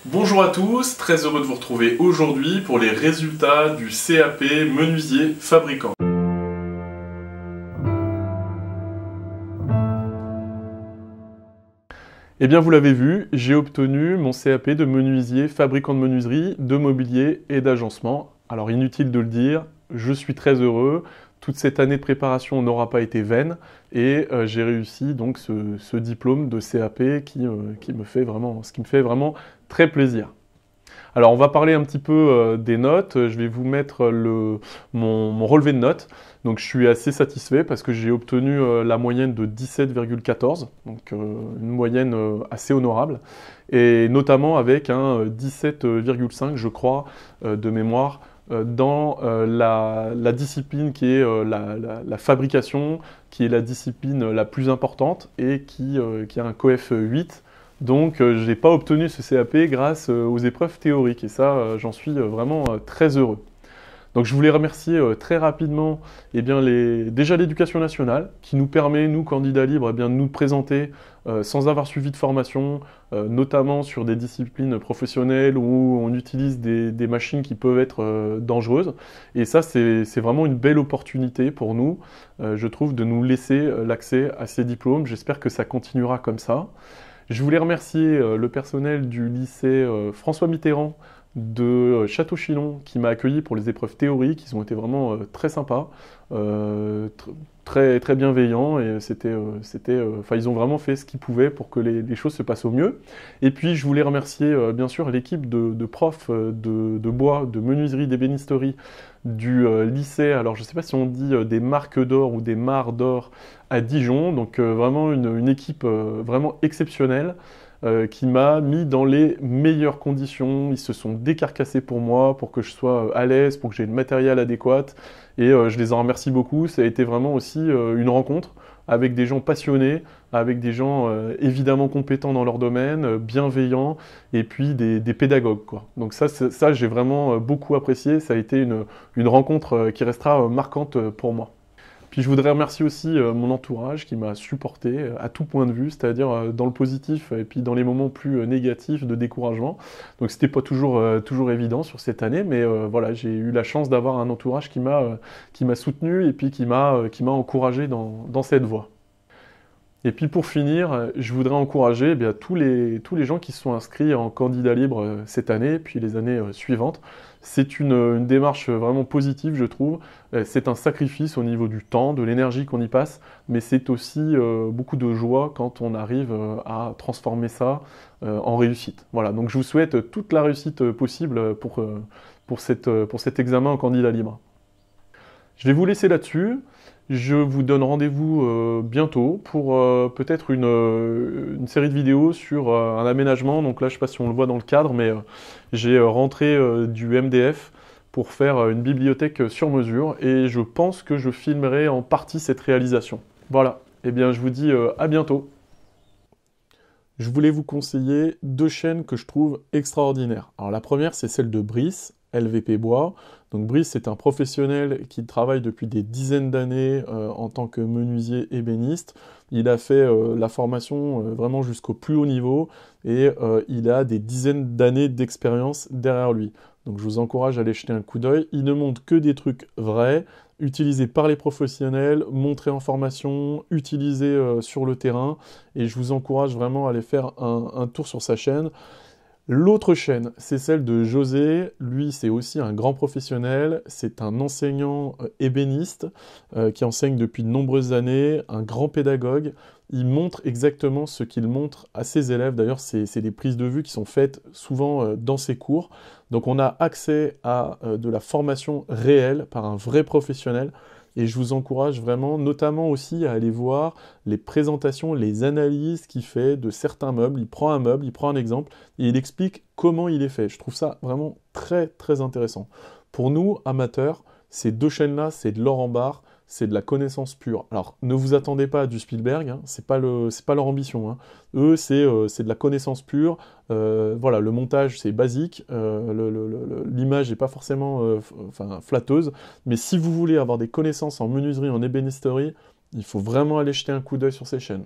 Bonjour à tous, très heureux de vous retrouver aujourd'hui pour les résultats du CAP menuisier fabricant. Eh bien vous l'avez vu, j'ai obtenu mon CAP de menuisier fabricant de menuiserie, de mobilier et d'agencement. Alors inutile de le dire, je suis très heureux. Toute cette année de préparation n'aura pas été vaine et j'ai réussi donc ce diplôme de CAP qui me fait vraiment très plaisir. Alors on va parler un petit peu des notes. Je vais vous mettre mon relevé de notes. Donc je suis assez satisfait parce que j'ai obtenu la moyenne de 17,14, donc une moyenne assez honorable, et notamment avec un 17,5 je crois de mémoire dans la discipline qui est la fabrication, qui est la discipline la plus importante et qui a un coef 8. Donc, je n'ai pas obtenu ce CAP grâce aux épreuves théoriques et ça, j'en suis vraiment très heureux. Donc, je voulais remercier très rapidement déjà l'éducation nationale qui nous permet, nous, candidats libres, de nous présenter sans avoir suivi de formation, notamment sur des disciplines professionnelles où on utilise des machines qui peuvent être dangereuses. Et ça, c'est vraiment une belle opportunité pour nous, je trouve, de nous laisser l'accès à ces diplômes. J'espère que ça continuera comme ça. Je voulais remercier le personnel du lycée François Mitterrand de Château-Chinon qui m'a accueilli pour les épreuves théoriques. Ils ont été vraiment très sympas, très bienveillants et ils ont vraiment fait ce qu'ils pouvaient pour que les choses se passent au mieux. Et puis je voulais remercier bien sûr l'équipe de profs de bois, de menuiserie, d'ébénisterie du lycée. Alors je ne sais pas si on dit des marques d'or ou des mares d'or à Dijon, donc vraiment une équipe vraiment exceptionnelle qui m'a mis dans les meilleures conditions. Ils se sont décarcassés pour moi, pour que je sois à l'aise, pour que j'ai le matériel adéquat. Et je les en remercie beaucoup. Ça a été vraiment aussi une rencontre avec des gens passionnés, avec des gens évidemment compétents dans leur domaine, bienveillants, et puis des pédagogues, quoi. Donc ça j'ai vraiment beaucoup apprécié. Ça a été une rencontre qui restera marquante pour moi. Puis je voudrais remercier aussi mon entourage qui m'a supporté à tout point de vue, c'est-à-dire dans le positif et puis dans les moments plus négatifs de découragement. Donc c'était pas toujours évident sur cette année, mais voilà, j'ai eu la chance d'avoir un entourage qui m'a soutenu et puis qui m'a encouragé dans cette voie. Et puis pour finir, je voudrais encourager tous les gens qui se sont inscrits en candidat libre cette année, puis les années suivantes. C'est une démarche vraiment positive, je trouve. C'est un sacrifice au niveau du temps, de l'énergie qu'on y passe, mais c'est aussi beaucoup de joie quand on arrive à transformer ça en réussite. Voilà, donc je vous souhaite toute la réussite possible pour cet examen en candidat libre. Je vais vous laisser là-dessus. Je vous donne rendez-vous bientôt pour peut-être une série de vidéos sur un aménagement. Donc là, je ne sais pas si on le voit dans le cadre, mais j'ai rentré du MDF pour faire une bibliothèque sur mesure et je pense que je filmerai en partie cette réalisation. Voilà, eh bien je vous dis à bientôt. Je voulais vous conseiller deux chaînes que je trouve extraordinaires. Alors la première, c'est celle de Brice, LVP Bois. Donc Brice, c'est un professionnel qui travaille depuis des dizaines d'années en tant que menuisier ébéniste. Il a fait la formation vraiment jusqu'au plus haut niveau et il a des dizaines d'années d'expérience derrière lui. Donc je vous encourage à aller jeter un coup d'œil. Il ne montre que des trucs vrais, utilisés par les professionnels, montrés en formation, utilisés sur le terrain. Et je vous encourage vraiment à aller faire un tour sur sa chaîne. L'autre chaîne, c'est celle de José. Lui, c'est aussi un grand professionnel. C'est un enseignant ébéniste qui enseigne depuis de nombreuses années, un grand pédagogue. Il montre exactement ce qu'il montre à ses élèves. D'ailleurs, c'est des prises de vue qui sont faites souvent dans ses cours. Donc, on a accès à de la formation réelle par un vrai professionnel. Et je vous encourage vraiment, notamment aussi, à aller voir les présentations, les analyses qu'il fait de certains meubles. Il prend un meuble, il prend un exemple, et il explique comment il est fait. Je trouve ça vraiment très intéressant. Pour nous, amateurs, ces deux chaînes-là, c'est de l'or en barre, c'est de la connaissance pure. Alors, ne vous attendez pas à du Spielberg, hein, c'est pas leur ambition, hein. Eux, c'est de la connaissance pure. Voilà, le montage, c'est basique, l'image n'est pas forcément flatteuse, mais si vous voulez avoir des connaissances en menuiserie, en ébénisterie, il faut vraiment aller jeter un coup d'œil sur ces chaînes.